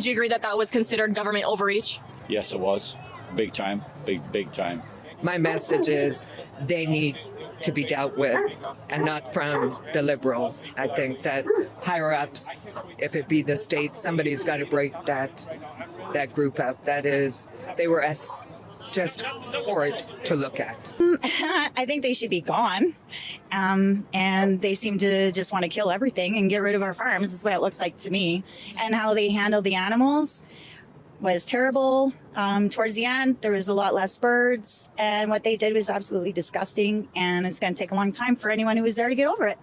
Would you agree that that was considered government overreach? Yes, it was. Big time. Big time. My message is they need to be dealt with and not from the Liberals. I think that higher ups, if it be the state, somebody's got to break that group up. That is, they were just horrid to look at. I think they should be gone. And they seem to just want to kill everything and get rid of our farms. That's what it looks like to me. And how they handled the animals was terrible. Towards the end, there was a lot less birds. And what they did was absolutely disgusting. And it's going to take a long time for anyone who was there to get over it.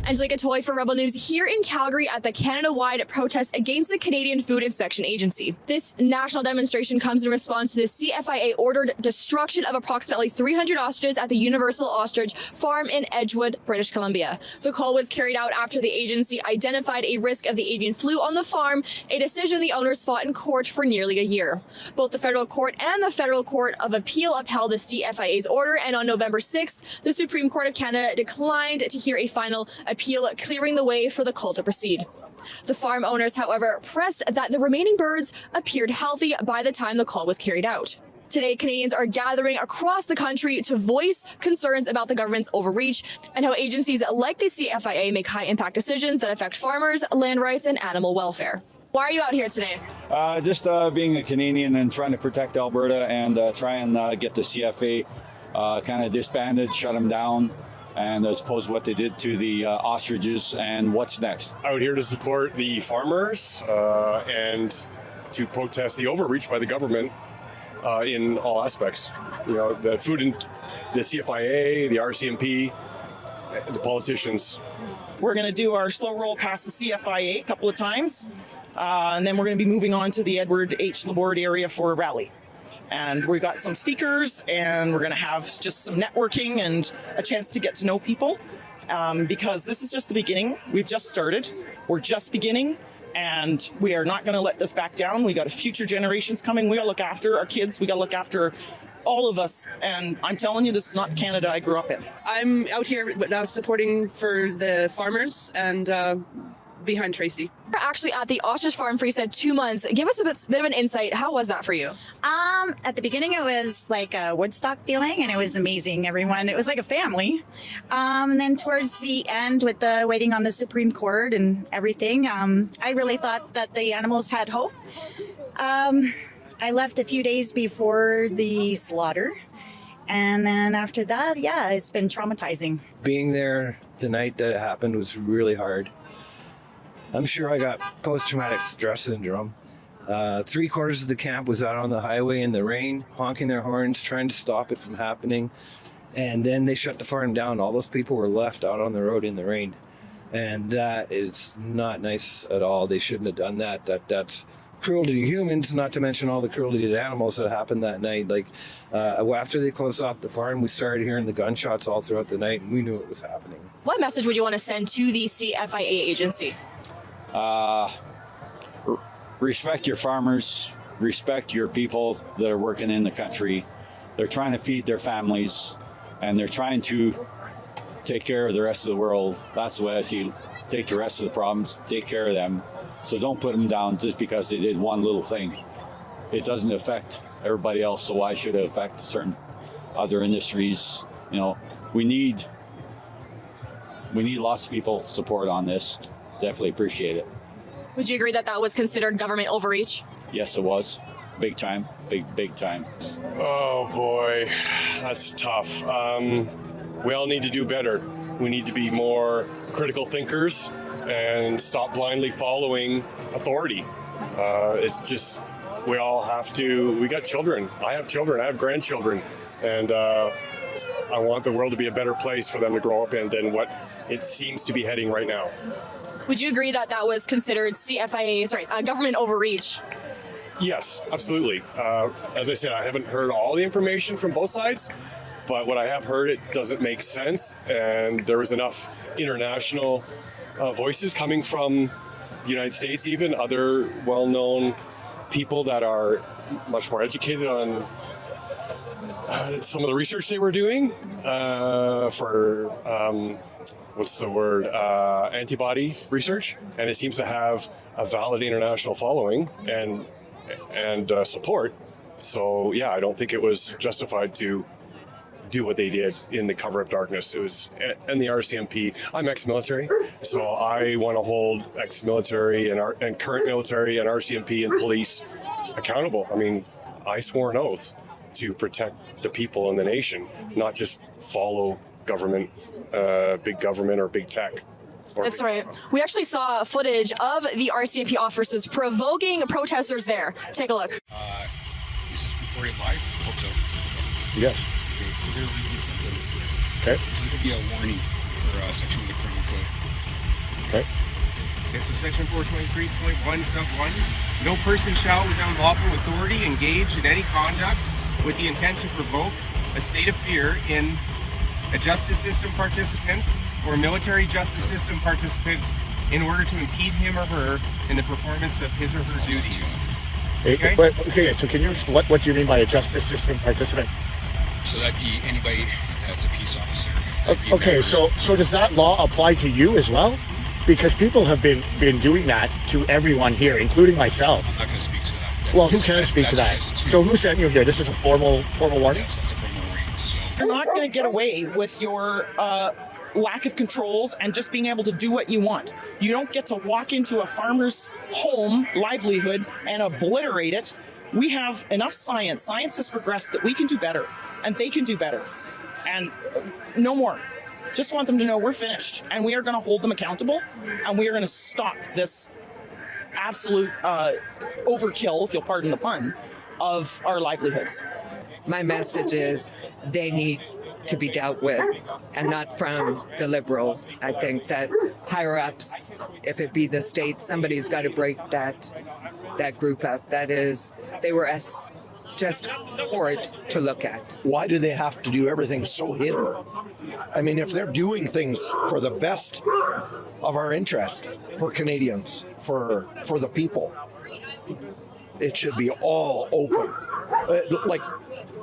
Angelica Toy for Rebel News here in Calgary at the Canada-wide protest against the Canadian Food Inspection Agency. This national demonstration comes in response to the CFIA-ordered destruction of approximately 300 ostriches at the Universal Ostrich Farm in Edgewood, British Columbia. The call was carried out after the agency identified a risk of the avian flu on the farm, a decision the owners fought in court for nearly a year. Both the federal court and the Federal Court of Appeal upheld the CFIA's order, and on November 6th, the Supreme Court of Canada declined to hear a final appeal, clearing the way for the call to proceed. The farm owners, however, pressed that the remaining birds appeared healthy by the time the call was carried out. Today, Canadians are gathering across the country to voice concerns about the government's overreach and how agencies like the CFIA make high-impact decisions that affect farmers, land rights, and animal welfare. Why are you out here today? Just being a Canadian and trying to protect Alberta and try and get the CFA kind of disbanded, shut them down. And as opposed to what they did to the ostriches, and what's next? Out here to support the farmers and to protest the overreach by the government in all aspects. You know, the food and the CFIA, the RCMP, the politicians. We're going to do our slow roll past the CFIA a couple of times, and then we're going to be moving on to the Edward H. Laborde area for a rally. And we got some speakers, and we're going to have just some networking and a chance to get to know people, because this is just the beginning. We've just started. We're just beginning, and we are not going to let this back down. We got future generations coming. We got to look after our kids. We got to look after all of us. And I'm telling you, this is not the Canada I grew up in. I'm out here now supporting for the farmers and behind Tracy. We're actually at the ostrich farm for, you said, 2 months. Give us a bit of an insight. How was that for you? At the beginning, it was like a Woodstock feeling, and it was amazing. Everyone, it was like a family. And then towards the end, with the waiting on the Supreme Court and everything, I really thought that the animals had hope. I left a few days before the slaughter. And then after that, yeah, it's been traumatizing. Being there the night that it happened was really hard. I'm sure I got post-traumatic stress syndrome. 3/4 of the camp was out on the highway in the rain, honking their horns, trying to stop it from happening. And then they shut the farm down. All those people were left out on the road in the rain. And that is not nice at all. They shouldn't have done that. That's cruelty to humans, not to mention all the cruelty to the animals that happened that night. Like after they closed off the farm, we started hearing the gunshots all throughout the night, and we knew it was happening. What message would you want to send to the CFIA agency? Respect your farmers, respect your people that are working in the country. They're trying to feed their families, and they're trying to take care of the rest of the world. That's the way I see it. Take the rest of the problems, take care of them. So don't put them down just because they did one little thing. It doesn't affect everybody else, so why should it affect certain other industries? You know, we need lots of people support on this. Definitely appreciate it. Would you agree that that was considered government overreach? Yes, it was. Big time. Big time. Oh boy, that's tough. We all need to do better. We need to be more critical thinkers and stop blindly following authority. It's just, we all have to, we got children. I have children, I have grandchildren. And I want the world to be a better place for them to grow up in than what it seems to be heading right now. Would you agree that that was considered government overreach? Yes, absolutely. As I said, I haven't heard all the information from both sides, but what I have heard, it doesn't make sense. And there was enough international voices coming from the United States, even other well-known people that are much more educated on some of the research they were doing for what's the word, antibody research, and it seems to have a valid international following and support. So yeah, I don't think it was justified to do what they did in the cover of darkness. It was, and the RCMP. I'm ex-military, so I want to hold ex-military and current military and RCMP and police accountable. I mean, I swore an oath to protect the people and the nation, not just follow government, big government or big tech. That's right. We actually saw footage of the RCMP officers provoking protesters there. Take a look. This is recorded live. I hope so. Yes. Okay, we're going to read you something. Okay. This is going to be a warning for a section of the criminal code. Okay. Okay, so section 423.1 sub 1. No person shall, without lawful authority, engage in any conduct with the intent to provoke a state of fear in a justice system participant or military justice system participant in order to impede him or her in the performance of his or her duties. Okay, so can you explain what do you mean by a justice system participant? So that'd be anybody that's a peace officer. Okay, so does that law apply to you as well? Because people have been doing that to everyone here, including myself. I'm not going to speak to that. Well, who can speak to that? So who sent you here? This is a formal warning? Yes, that's a formal warning. So You're not going to get away with your lack of controls and just being able to do what you want. You don't get to walk into a farmer's home livelihood and obliterate it. We have enough science. Science has progressed that we can do better, and they can do better. And no more. Just want them to know we're finished, and we are going to hold them accountable, and we are going to stop this absolute overkill, if you'll pardon the pun, of our livelihoods. My message is they need to be dealt with, and not from the Liberals. I think that higher ups, if it be the state, somebody's got to break that group up. That is, they were just horrid to look at. Why do they have to do everything so hidden? I mean, if they're doing things for the best of our interest, for Canadians, for the people, it should be all open.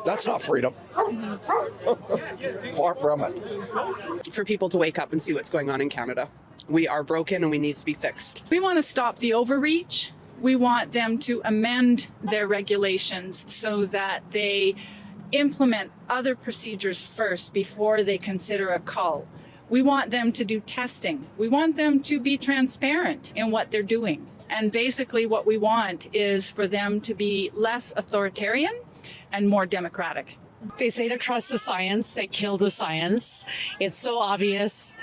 That's not freedom. Far from it. For people to wake up and see what's going on in Canada. We are broken and we need to be fixed. We want to stop the overreach. We want them to amend their regulations so that they implement other procedures first before they consider a cull. We want them to do testing. We want them to be transparent in what they're doing. And basically what we want is for them to be less authoritarian and more democratic. They say to trust the science, they kill the science. It's so obvious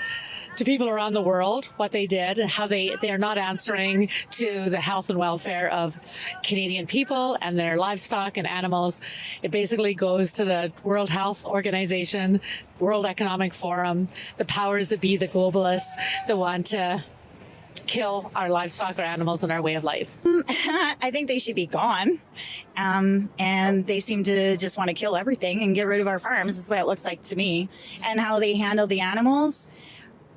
to people around the world what they did and how they are not answering to the health and welfare of Canadian people and their livestock and animals. It basically goes to the World Health Organization, World Economic Forum, the powers that be, the globalists that want to kill our livestock, our animals, and our way of life. I think they should be gone. And they seem to just want to kill everything and get rid of our farms. That's what it looks like to me. And how they handle the animals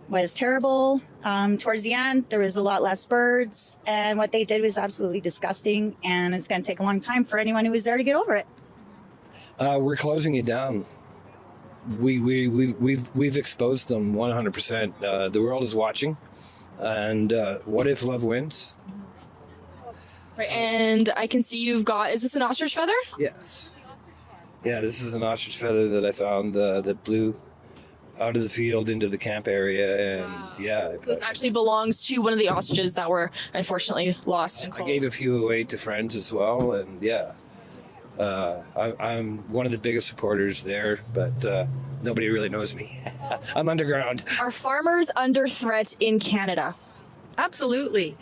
was terrible. Towards the end, there was a lot less birds. And what they did was absolutely disgusting. And it's going to take a long time for anyone who was there to get over it. We're closing it down. We've exposed them 100%. The world is watching. And what if love wins? Sorry, and I can see you've got, is this an ostrich feather? Yes. Yeah, this is an ostrich feather that I found that blew out of the field into the camp area. And yeah. So this actually belongs to one of the ostriches that were unfortunately lost. I gave a few away to friends as well. And yeah, I'm one of the biggest supporters there, but nobody really knows me. I'm underground. Are farmers under threat in Canada? Absolutely.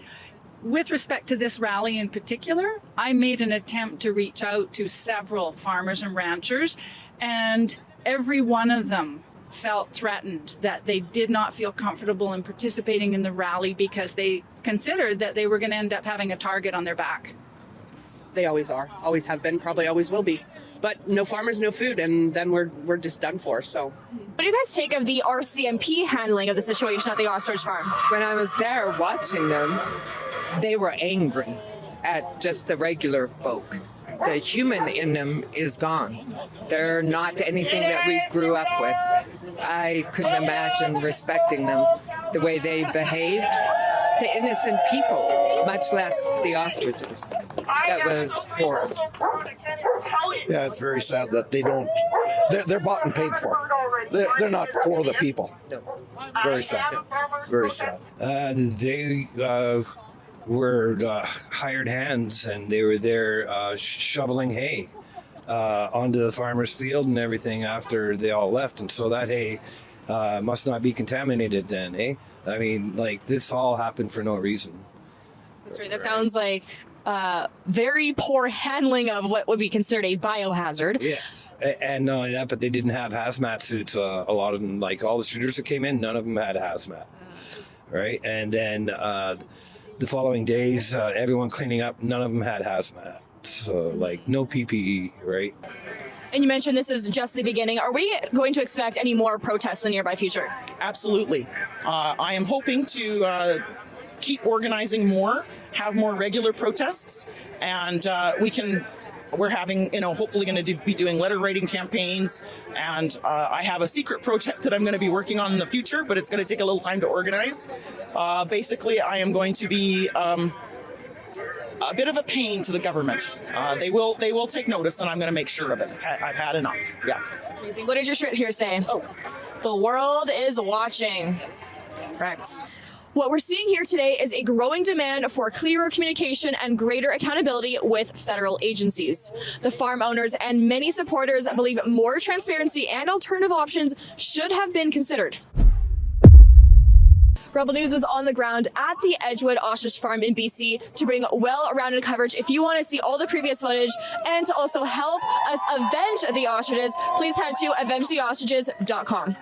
With respect to this rally in particular, I made an attempt to reach out to several farmers and ranchers, and every one of them felt threatened, that they did not feel comfortable in participating in the rally because they considered that they were going to end up having a target on their back. They always are, always have been, probably always will be. But no farmers, no food, and then we're just done for, so. What do you guys take of the RCMP handling of the situation at the ostrich farm? When I was there watching them, they were angry at just the regular folk. The human in them is gone. They're not anything that we grew up with. I couldn't imagine respecting them the way they behaved to innocent people, much less the ostriches. That was horrible. Yeah, it's very sad that they don't. They're bought and paid for. They're not for the people. Very sad. Very sad. They were hired hands, and they were there shoveling hay onto the farmer's field and everything after they all left, and so that hay must not be contaminated then, eh? I mean, like, this all happened for no reason. That's right. That sounds like very poor handling of what would be considered a biohazard. Yes. And not only that, but they didn't have hazmat suits. A lot of them, like all the shooters that came in, none of them had hazmat. Right? And then the following days, everyone cleaning up, none of them had hazmat. So, like, no PPE, right? And you mentioned this is just the beginning. Are we going to expect any more protests in the nearby future? Absolutely. I am hoping to keep organizing more, have more regular protests, and we're having, hopefully going to be doing letter writing campaigns, and I have a secret project that I'm going to be working on in the future, but it's going to take a little time to organize. Basically, I am going to be a bit of a pain to the government. They will take notice, and I'm going to make sure of it. I've had enough. Yeah. That's amazing. What does your shirt here say? Oh, the world is watching. Correct. What we're seeing here today is a growing demand for clearer communication and greater accountability with federal agencies. The farm owners and many supporters believe more transparency and alternative options should have been considered. Rebel News was on the ground at the Edgewood Ostrich Farm in BC to bring well-rounded coverage. If you want to see all the previous footage and to also help us avenge the ostriches, please head to avengetheostriches.com.